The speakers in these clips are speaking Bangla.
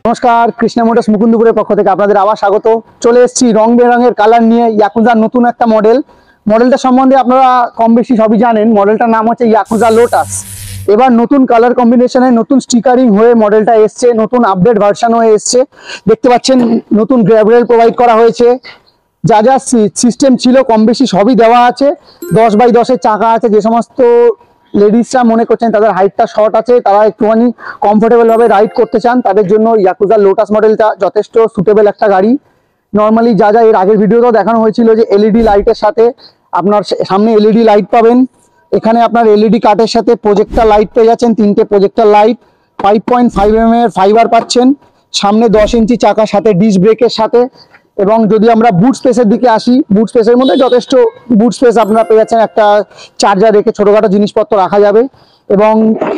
नमस्कार कृष्णा मोटर्स मुकुंदपुर पक्ष থেকে আপনাদের আবার স্বাগত। চলে এসেছি রং বেরঙের কালার নিয়ে ইয়াকুজার নতুন একটা মডেলটা সম্বন্ধে আপনারা কম বেশি সবই জানেন। মডেলটার নাম হচ্ছে ইয়াকুজা লোটাস। এবার নতুন কালার কম্বিনেশনে নতুন স্টিকারিং হয়ে মডেলটা এসেছে, নতুন আপডেট ভার্সন হয়ে এসেছে। দেখতে পাচ্ছেন নতুন গ্র্যাব রেল প্রোভাইড করা হয়েছে, যা যা সিস্টেম ছিল কম বেশি সবই দেওয়া আছে। 10x10 এর চাকা আছে। যে সমস্ত লেডিসরা মনে করছেন তাদের হাইটটা শর্ট আছে, তারা একটুখানি কমফোর্টেবল ভাবে রাইড করতে চান, তাদের জন্য ইয়াকুজা লোটাস মডেলটা যথেষ্ট সুটেবল একটা গাড়ি। নর্মালি যা যা এর আগের ভিডিওতেও দেখানো হয়েছিল যে এলইডি লাইটের সাথে আপনার সামনে এলইডি লাইট পাবেন, এখানে আপনার এলইডি কাটের সাথে প্রজেক্টর লাইট পেয়ে যাচ্ছেন, 3টে প্রজেক্টর লাইট, 5.5 mm এর ফাইবার পাচ্ছেন, সামনে 10 ইঞ্চি চাকার সাথে ডিস্ক ব্রেকের সাথে। এবং যদি আমরা বুট স্পেসের দিকে আসি, বুট স্পেসের মধ্যে যথেষ্ট বুট স্পেস আপনারা পেয়ে যাচ্ছেন, একটা চার্জার রেখে ছোটখাটো জিনিসপত্র রাখা যাবে। এবং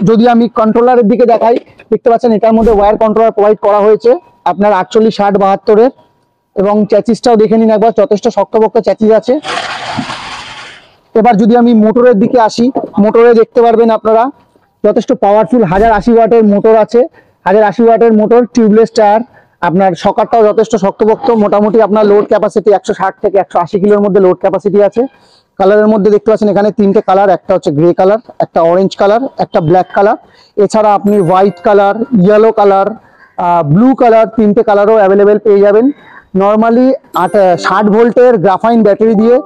যদি আমি কন্ট্রোলারের দিকে দেখাই, দেখতে পাচ্ছেন এটার মধ্যে ওয়্যার কন্ট্রোলার প্রোভাইড করা হয়েছে আপনার 48, 60, 72-এর। এবং চ্যাচিসটাও দেখে নিন একবার, যথেষ্ট শক্তপোক্ত চ্যাচিস আছে। এবার যদি আমি মোটরের দিকে আসি, মোটরে দেখতে পারবেন আপনারা যথেষ্ট পাওয়ারফুল 1080 ওয়াটের মোটর আছে। 1080 ওয়াটের মোটর, টিউবলেস টায়ার, আপনার সকারটাও যথেষ্ট শক্তপোক্ত। মোটামুটি আপনার লোড ক্যাপাসিটি 160 থেকে 180 কিলোর মধ্যে লোড ক্যাপাসিটি আছে। কালারের মধ্যে দেখতে পাচ্ছেন এখানে 3টে কালার, একটা হচ্ছে গ্রে কালার, একটা অরেঞ্জ কালার, একটা ব্ল্যাক কালার। এছাড়া আপনি white colour, yellow colour, blue colour, 3টে কালারও অ্যাভেলেবেল পেয়ে যাবেন। নর্মালি 60 ভোল্টের গ্রাফাইন ব্যাটারি দিয়ে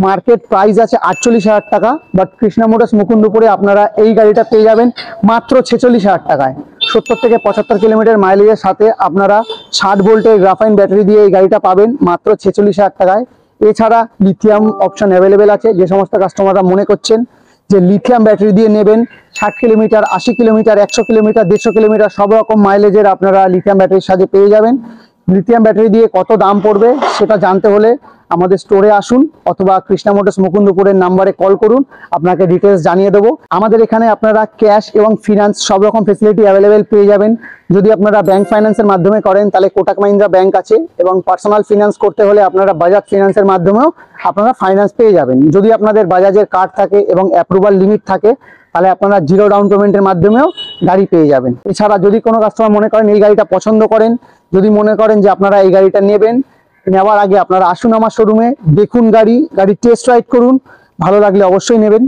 মার্কেট প্রাইস আছে 48,000 টাকা, বাট কৃষ্ণা মোটরস মুকুন্দপুরে আপনারা এই গাড়িটা পেয়ে যাবেন মাত্র 46,000 টাকায়। 70 থেকে 75 কিলোমিটার মাইলেজের সাথে আপনারা 60 ভোল্টের গ্রাফাইন ব্যাটারি দিয়ে এই গাড়িটা পাবেন মাত্র 46,000 টাকায়। এছাড়া লিথিয়াম অপশন অ্যাভেলেবেল আছে। যে সমস্ত কাস্টমাররা মনে করছেন যে লিথিয়াম ব্যাটারি দিয়ে নেবেন, 60 কিলোমিটার, 80 কিলোমিটার, 100 কিলোমিটার, 150 কিলোমিটার সব রকম মাইলেজের আপনারা লিথিয়াম ব্যাটারির সাথে পেয়ে যাবেন। লিথিয়াম ব্যাটারি দিয়ে কত দাম পড়বে সেটা জানতে হলে আমাদের স্টোরে আসুন অথবা কৃষ্ণা মোটরস মুকুন্দপুরের নাম্বারে কল করুন, আপনাকে ডিটেলস জানিয়ে দেবো। আমাদের এখানে আপনারা ক্যাশ এবং ফিনান্স সব রকম ফেসিলিটি অ্যাভেলেবেল পেয়ে যাবেন। যদি আপনারা ব্যাংক ফাইন্যান্সের মাধ্যমে করেন তাহলে কোটাক মাহিন্দ্রা ব্যাংক আছে, এবং পার্সোনাল ফিনান্স করতে হলে আপনারা বাজাজ ফিনান্সের মাধ্যমেও আপনারা ফাইন্যান্স পেয়ে যাবেন। যদি আপনাদের বাজাজের কার্ড থাকে এবং অ্যাপ্রুভাল লিমিট থাকে তাহলে আপনারা 0 ডাউন পেমেন্টের মাধ্যমেও গাড়ি পেয়ে যাবেন। এছাড়া যদি কোনো কাস্টমার মনে করেন এই গাড়িটা পছন্দ করেন, যদি মনে করেন যে আপনারা এই গাড়িটা নেওয়ার আগে আপনারা আসুন আমার শোরুমে, দেখুন গাড়ি টেস্ট রাইড করুন, ভালো লাগলে অবশ্যই নেবেন।